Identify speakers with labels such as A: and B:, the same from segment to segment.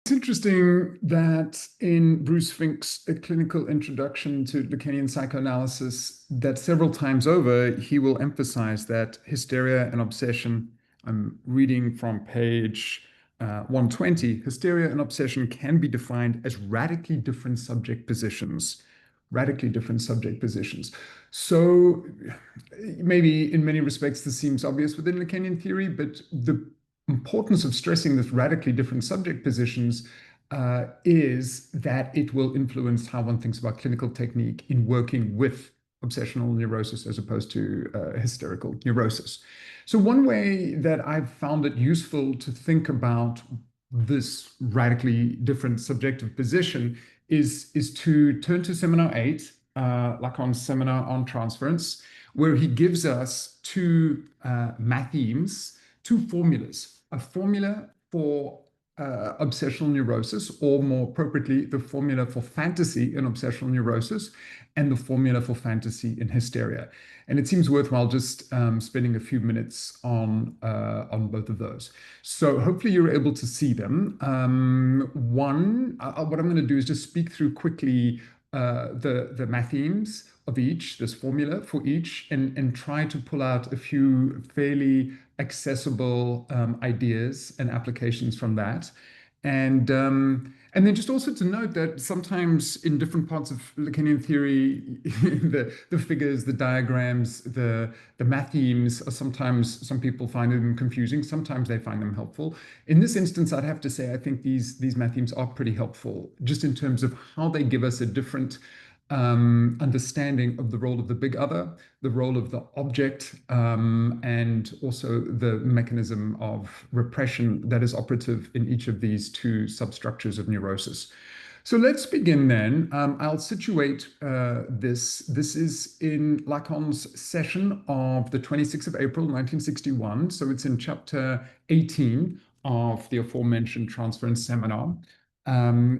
A: It's interesting that in Bruce Fink's A Clinical Introduction to Lacanian Psychoanalysis, that several times over, he will emphasize that hysteria and obsession, I'm reading from page 120, hysteria and obsession can be defined as radically different subject positions. Radically different subject positions. So maybe in many respects, this seems obvious within Lacanian theory, but the importance of stressing this radically different subject positions is that it will influence how one thinks about clinical technique in working with obsessional neurosis as opposed to hysterical neurosis. So one way that I've found it useful to think about this radically different subjective position is to turn to seminar 8, Lacan's seminar on transference, where he gives us two Mathemes, two formulas. A formula for obsessional neurosis, or more appropriately, the formula for fantasy in obsessional neurosis, and the formula for fantasy in hysteria. And it seems worthwhile just spending a few minutes on both of those. So hopefully you're able to see them. What I'm going to do is just speak through quickly the Mathemes of each, this formula for each, and try to pull out a few fairly accessible ideas and applications from that. And then just also to note that sometimes in different parts of Lacanian theory, the figures, the diagrams, the Mathemes are sometimes, some people find them confusing, sometimes they find them helpful. In this instance, I'd have to say, I think these Mathemes are pretty helpful, just in terms of how they give us a different understanding of the role of the big other, the role of the object, and also the mechanism of repression that is operative in each of these two substructures of neurosis. So let's begin then. I'll situate this. This is in Lacan's session of the 26th of April, 1961. So it's in chapter 18 of the aforementioned Transference seminar.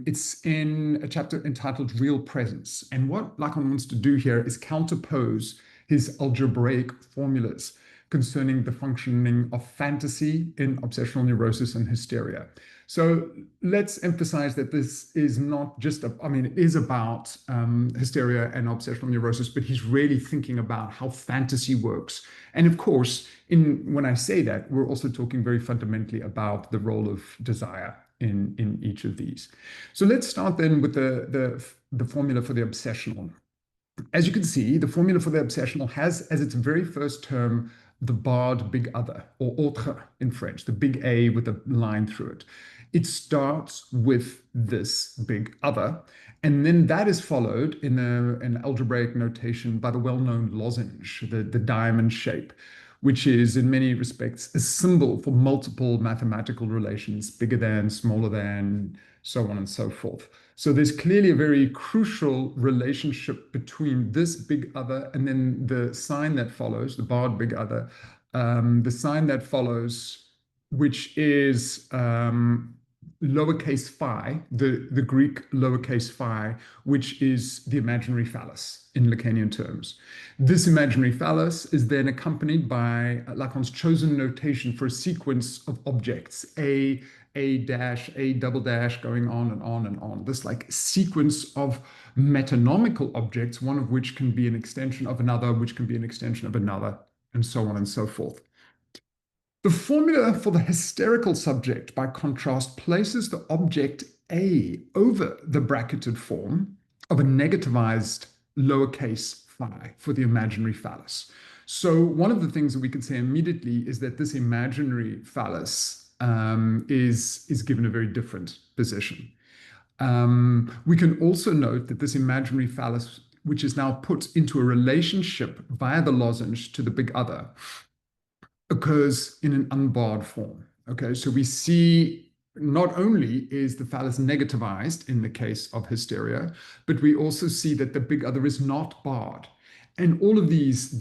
A: It's in a chapter entitled Real Presence. And what Lacan wants to do here is counterpose his algebraic formulas concerning the functioning of fantasy in obsessional neurosis and hysteria. So let's emphasize that this is not just, it is about hysteria and obsessional neurosis, but he's really thinking about how fantasy works. And of course, when I say that, we're also talking very fundamentally about the role of desire in each of these. So let's start then with the formula for the obsessional. As you can see, the formula for the obsessional has as its very first term the barred big other, or autre in French, the big A with a line through it. It starts with this big other, and then that is followed in an algebraic notation by the well-known lozenge, the diamond shape, which is in many respects a symbol for multiple mathematical relations, bigger than, smaller than, so on and so forth. So there's clearly a very crucial relationship between this big other and then the sign that follows, the barred big other, the sign that follows, which is lowercase phi, the Greek lowercase phi, which is the imaginary phallus in Lacanian terms. This imaginary phallus is then accompanied by Lacan's chosen notation for a sequence of objects, A dash, A double dash, going on and on and on. This like sequence of metonymical objects, one of which can be an extension of another, which can be an extension of another, and so on and so forth. The formula for the hysterical subject, by contrast, places the object A over the bracketed form of a negativized lowercase phi for the imaginary phallus. So one of the things that we can say immediately is that this imaginary phallus is given a very different position. We can also note that this imaginary phallus, which is now put into a relationship via the lozenge to the big other, occurs in an unbarred form. Okay, so we see not only is the phallus negativized in the case of hysteria, but we also see that the big other is not barred. And all of these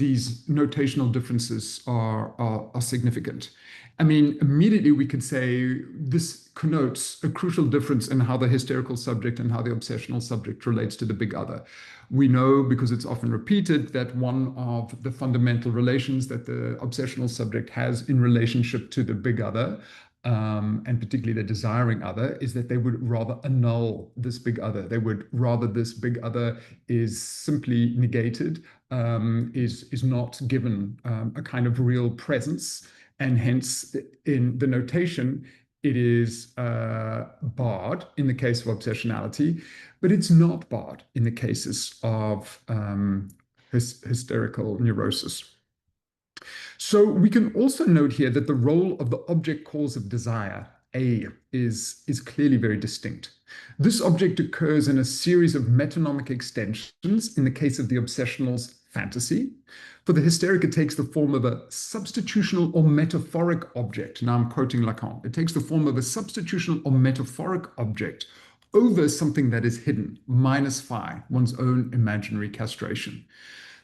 A: notational differences are significant. I mean, immediately we could say this connotes a crucial difference in how the hysterical subject and how the obsessional subject relates to the big other. We know, because it's often repeated, that one of the fundamental relations that the obsessional subject has in relationship to the big other and particularly the desiring other, is that they would rather annul this big other. They would rather this big other is simply negated, is not given a kind of real presence, and hence in the notation, it is barred in the case of obsessionality, but it's not barred in the cases of hysterical neurosis. So we can also note here that the role of the object cause of desire, A, is clearly very distinct. This object occurs in a series of metonymic extensions in the case of the obsessional's fantasy. For the hysteric, it takes the form of a substitutional or metaphoric object. Now I'm quoting Lacan. It takes the form of a substitutional or metaphoric object over something that is hidden, minus phi, one's own imaginary castration.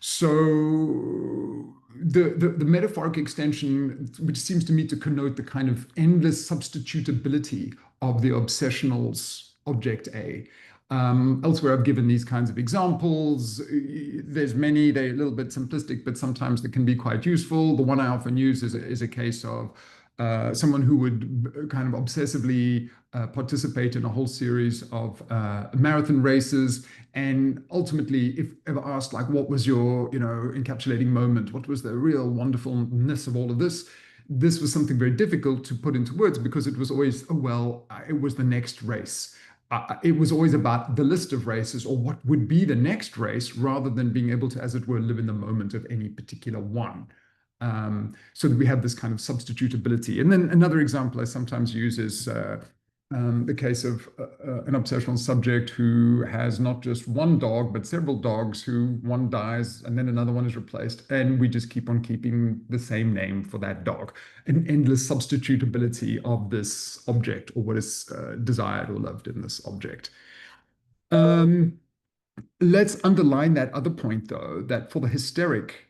A: So the metaphoric extension, which seems to me to connote the kind of endless substitutability of the obsessional's object A. Elsewhere, I've given these kinds of examples. There's many, they're a little bit simplistic, but sometimes they can be quite useful. The one I often use is a case of someone who would kind of obsessively participate in a whole series of marathon races, and ultimately, if ever asked, like, what was your, encapsulating moment? What was the real wonderfulness of all of this? This was something very difficult to put into words because it was always, it was the next race. It was always about the list of races or what would be the next race, rather than being able to, as it were, live in the moment of any particular one. So that we have this kind of substitutability. And then another example I sometimes use is the case of an obsessional subject who has not just one dog, but several dogs, who one dies and then another one is replaced. And we just keep on keeping the same name for that dog. An endless substitutability of this object, or what is desired or loved in this object. Let's underline that other point, though, that for the hysteric,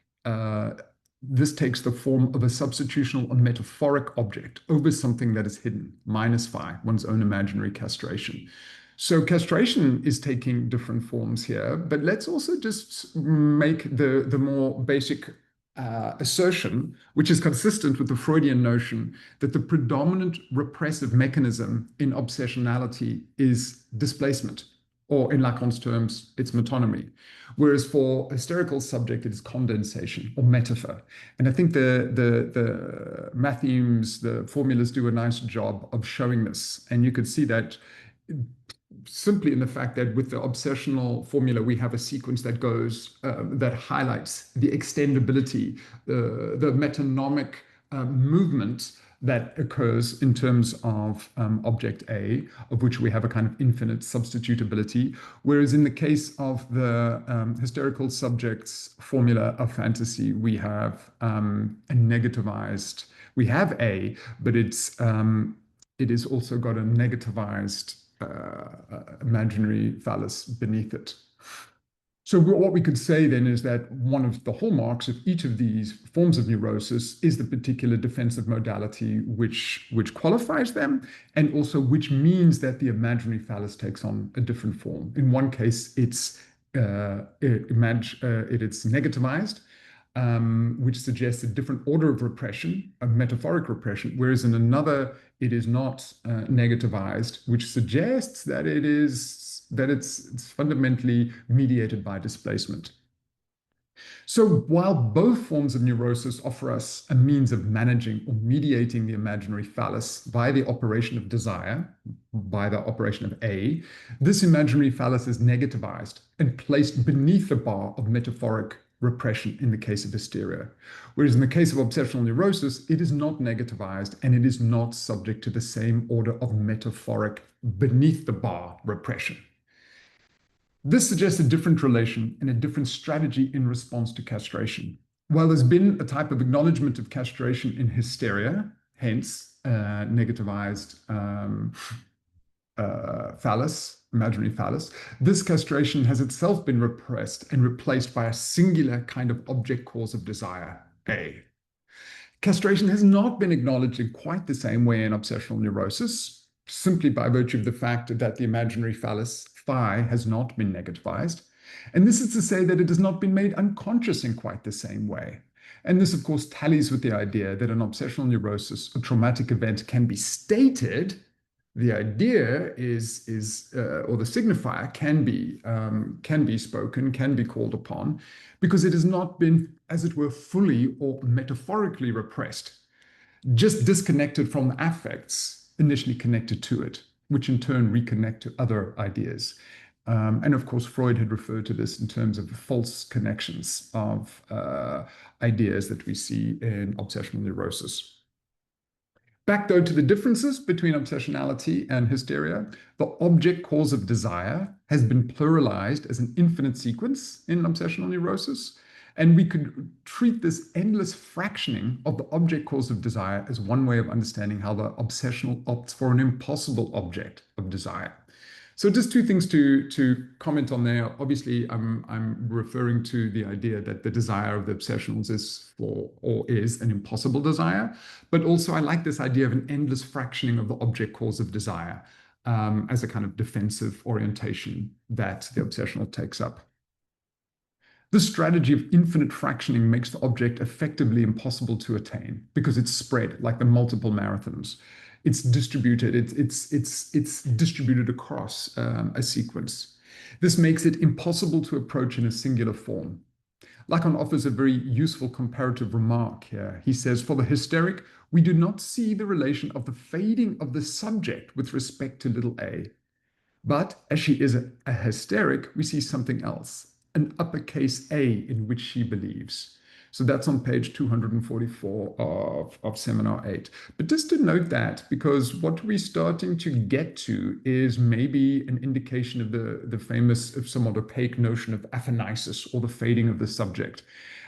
A: this takes the form of a substitutional or metaphoric object over something that is hidden, minus phi, one's own imaginary castration. So castration is taking different forms here, but let's also just make the more basic assertion, which is consistent with the Freudian notion that the predominant repressive mechanism in obsessionality is displacement, or in Lacan's terms, it's metonymy. Whereas for a hysterical subject, it is condensation or metaphor. And I think the Mathemes, the formulas do a nice job of showing this. And you could see that simply in the fact that with the obsessional formula, we have a sequence that goes, that highlights the extendability, the metonymic movement that occurs in terms of object A, of which we have a kind of infinite substitutability. Whereas in the case of the hysterical subject's formula of fantasy, we have a negativized, we have A, but it is also got a negativized imaginary phallus beneath it. So what we could say then is that one of the hallmarks of each of these forms of neurosis is the particular defensive modality which qualifies them, and also which means that the imaginary phallus takes on a different form. In one case, it's negativized, which suggests a different order of repression, a metaphoric repression, whereas in another, it is not negativized, which suggests that it's fundamentally mediated by displacement. So while both forms of neurosis offer us a means of managing or mediating the imaginary phallus by the operation of desire, by the operation of A, this imaginary phallus is negativized and placed beneath the bar of metaphoric repression in the case of hysteria. Whereas in the case of obsessional neurosis, it is not negativized and it is not subject to the same order of metaphoric beneath the bar repression. This suggests a different relation and a different strategy in response to castration. While there's been a type of acknowledgement of castration in hysteria, hence negativized phallus, imaginary phallus, this castration has itself been repressed and replaced by a singular kind of object cause of desire, A. Castration has not been acknowledged in quite the same way in obsessional neurosis, simply by virtue of the fact that the imaginary phallus, phi, has not been negativized. And this is to say that it has not been made unconscious in quite the same way. And this, of course, tallies with the idea that an obsessional neurosis, a traumatic event, can be stated. The idea or the signifier can be spoken, can be called upon, because it has not been, as it were, fully or metaphorically repressed, just disconnected from the affects initially connected to it, which in turn reconnect to other ideas. And of course, Freud had referred to this in terms of the false connections of ideas that we see in obsessional neurosis. Back though to the differences between obsessionality and hysteria, the object cause of desire has been pluralized as an infinite sequence in obsessional neurosis. And we could treat this endless fractioning of the object cause of desire as one way of understanding how the obsessional opts for an impossible object of desire. So just two things to comment on there. Obviously, I'm referring to the idea that the desire of the obsessionals is an impossible desire, but also I like this idea of an endless fractioning of the object cause of desire as a kind of defensive orientation that the obsessional takes up. This strategy of infinite fractioning makes the object effectively impossible to attain because it's spread like the multiple marathons. It's distributed. It's distributed across a sequence. This makes it impossible to approach in a singular form. Lacan offers a very useful comparative remark here. He says, for the hysteric, we do not see the relation of the fading of the subject with respect to little a. But as she is a hysteric, we see something else, an uppercase A in which she believes. So that's on page 244 of Seminar 8. But just to note that, because what we're starting to get to is maybe an indication of the famous, if somewhat opaque notion of aphanesis, or the fading of the subject.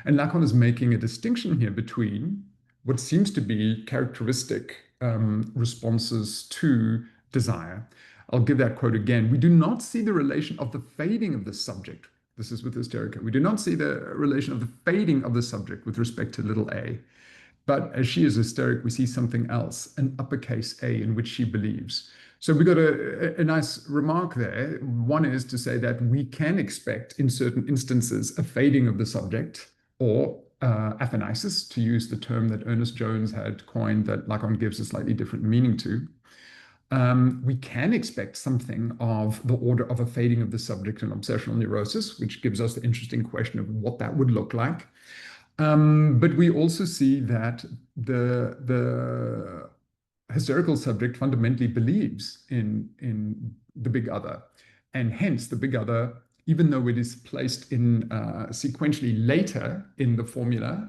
A: And Lacan is making a distinction here between what seems to be characteristic responses to desire. I'll give that quote again. We do not see the relation of the fading of the subject. This is with hysterica. We do not see the relation of the fading of the subject with respect to little a. But as she is hysteric, we see something else, an uppercase A in which she believes. So we got a nice remark there. One is to say that we can expect in certain instances a fading of the subject, or aphanesis, to use the term that Ernest Jones had coined that Lacan gives a slightly different meaning to. We can expect something of the order of a fading of the subject in obsessional neurosis, which gives us the interesting question of what that would look like. But we also see that the hysterical subject fundamentally believes in the big other. And hence the big other, even though it is placed in sequentially later in the formula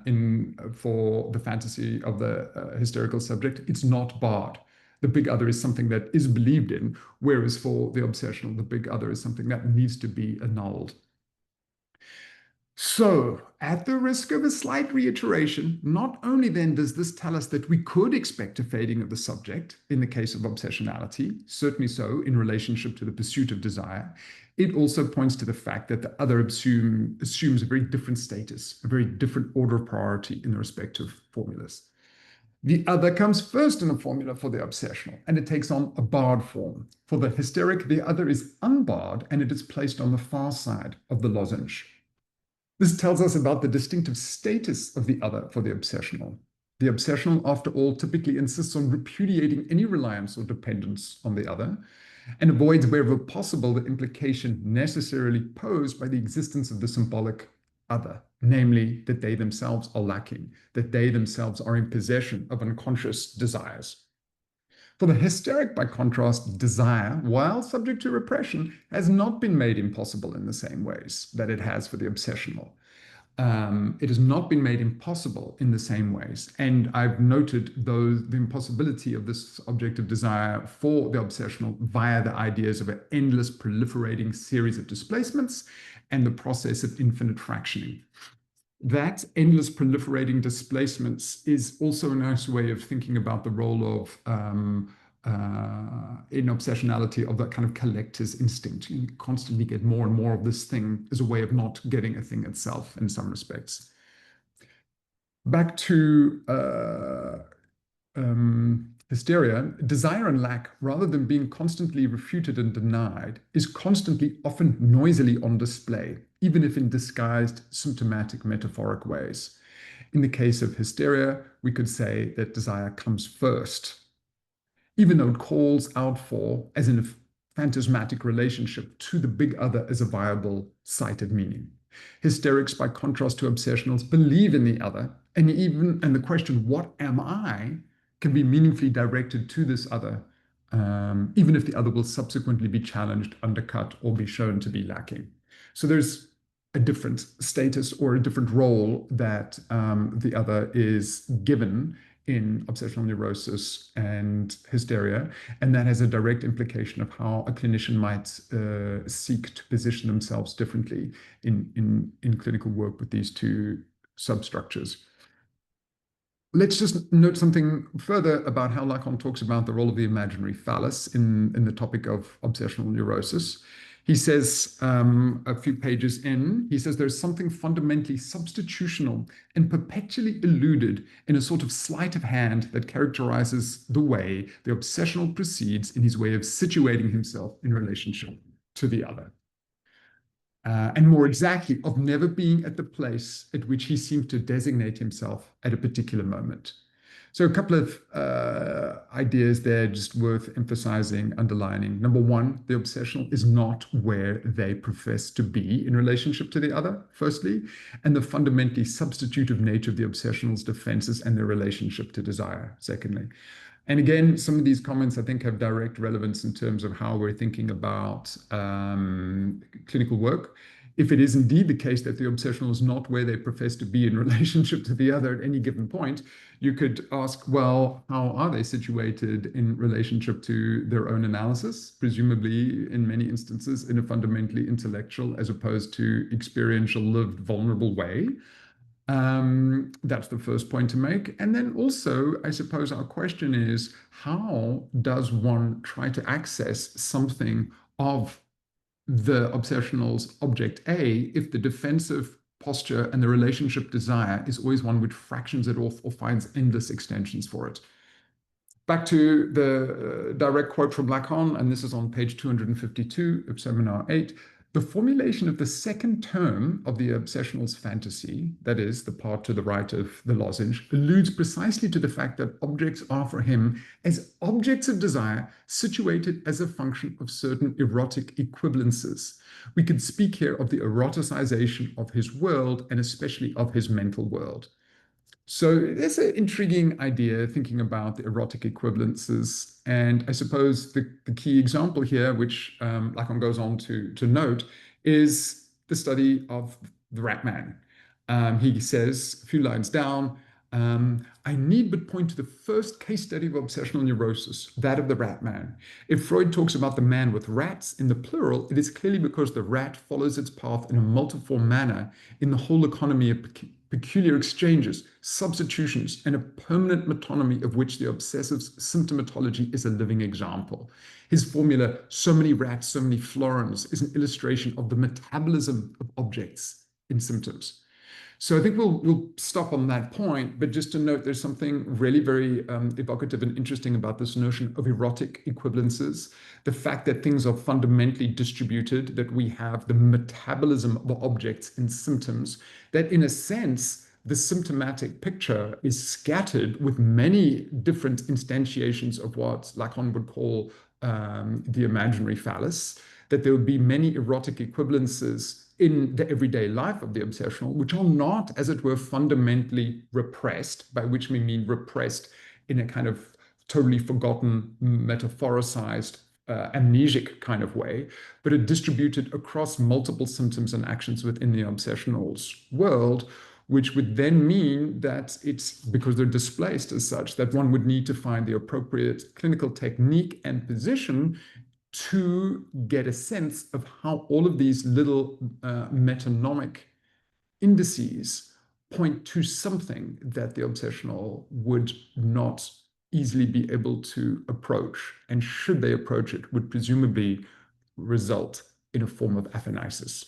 A: for the fantasy of the hysterical subject, it's not barred. The big other is something that is believed in, whereas for the obsessional, the big other is something that needs to be annulled. So, at the risk of a slight reiteration, not only then does this tell us that we could expect a fading of the subject in the case of obsessionality, certainly so in relationship to the pursuit of desire, it also points to the fact that the other assumes a very different status, a very different order of priority in the respective formulas. The other comes first in the formula for the obsessional, and it takes on a barred form. For the hysteric, the other is unbarred, and it is placed on the far side of the lozenge. This tells us about the distinctive status of the other for the obsessional. The obsessional, after all, typically insists on repudiating any reliance or dependence on the other, and avoids wherever possible the implication necessarily posed by the existence of the symbolic other, namely that they themselves are lacking, that they themselves are in possession of unconscious desires. For the hysteric, by contrast, desire, while subject to repression, has not been made impossible in the same ways that it has for the obsessional. It has not been made impossible in the same ways. And I've noted the impossibility of this object of desire for the obsessional via the ideas of an endless proliferating series of displacements and the process of infinite fractioning. That endless proliferating displacements is also a nice way of thinking about the role of, in obsessionality, of that kind of collector's instinct. You constantly get more and more of this thing as a way of not getting a thing itself in some respects. Back to hysteria, desire and lack, rather than being constantly refuted and denied, is constantly, often noisily on display, even if in disguised symptomatic metaphoric ways. In the case of hysteria, we could say that desire comes first, even though it calls out for, as in a phantasmatic relationship, to the big other as a viable cited meaning. Hysterics, by contrast to obsessionals, believe in the other, and the question, what am I, can be meaningfully directed to this other, even if the other will subsequently be challenged, undercut, or be shown to be lacking. So there's a different status or a different role that the other is given in obsessional neurosis and hysteria, and that has a direct implication of how a clinician might seek to position themselves differently in clinical work with these two substructures. Let's just note something further about how Lacan talks about the role of the imaginary phallus in the topic of obsessional neurosis. He says, a few pages in, he says there's something fundamentally substitutional and perpetually eluded in a sort of sleight of hand that characterizes the way the obsessional proceeds in his way of situating himself in relationship to the other. And more exactly, of never being at the place at which he seemed to designate himself at a particular moment. So a couple of ideas there just worth emphasizing, underlining. Number one, the obsessional is not where they profess to be in relationship to the other, firstly, and the fundamentally substitutive nature of the obsessional's defenses and their relationship to desire, secondly. And again, some of these comments, I think, have direct relevance in terms of how we're thinking about clinical work. If it is indeed the case that the obsessional is not where they profess to be in relationship to the other at any given point, you could ask, well, how are they situated in relationship to their own analysis? Presumably, in many instances, in a fundamentally intellectual as opposed to experiential, lived, vulnerable way. That's the first point to make. And then also, I suppose our question is, how does one try to access something of the obsessional's object A if the defensive posture and the relationship desire is always one which fractions it off or finds endless extensions for it? Back to the direct quote from Lacan, and this is on page 252 of Seminar 8. The formulation of the second term of the obsessional's fantasy, that is, the part to the right of the lozenge, alludes precisely to the fact that objects are for him as objects of desire situated as a function of certain erotic equivalences. We could speak here of the eroticization of his world and especially of his mental world. So there's an intriguing idea thinking about the erotic equivalences. And I suppose the key example here, which Lacan goes on to note, is the study of the rat man. He says, a few lines down, I need but point to the first case study of obsessional neurosis, that of the rat man. If Freud talks about the man with rats in the plural, it is clearly because the rat follows its path in a multiform manner in the whole economy of peculiar exchanges, substitutions, and a permanent metonymy of which the obsessive's symptomatology is a living example. His formula, so many rats, so many florins, is an illustration of the metabolism of objects in symptoms. So I think we'll stop on that point, but just to note, there's something really very evocative and interesting about this notion of erotic equivalences, the fact that things are fundamentally distributed, that we have the metabolism of objects in symptoms, that in a sense, the symptomatic picture is scattered with many different instantiations of what Lacan would call the imaginary phallus, that there would be many erotic equivalences in the everyday life of the obsessional, which are not, as it were, fundamentally repressed, by which we mean repressed in a kind of totally forgotten, metaphoricized, amnesic kind of way, but are distributed across multiple symptoms and actions within the obsessional's world, which would then mean that it's because they're displaced as such that one would need to find the appropriate clinical technique and position to get a sense of how all of these little metonymic indices point to something that the obsessional would not easily be able to approach, and should they approach it, would presumably result in a form of aphonesis.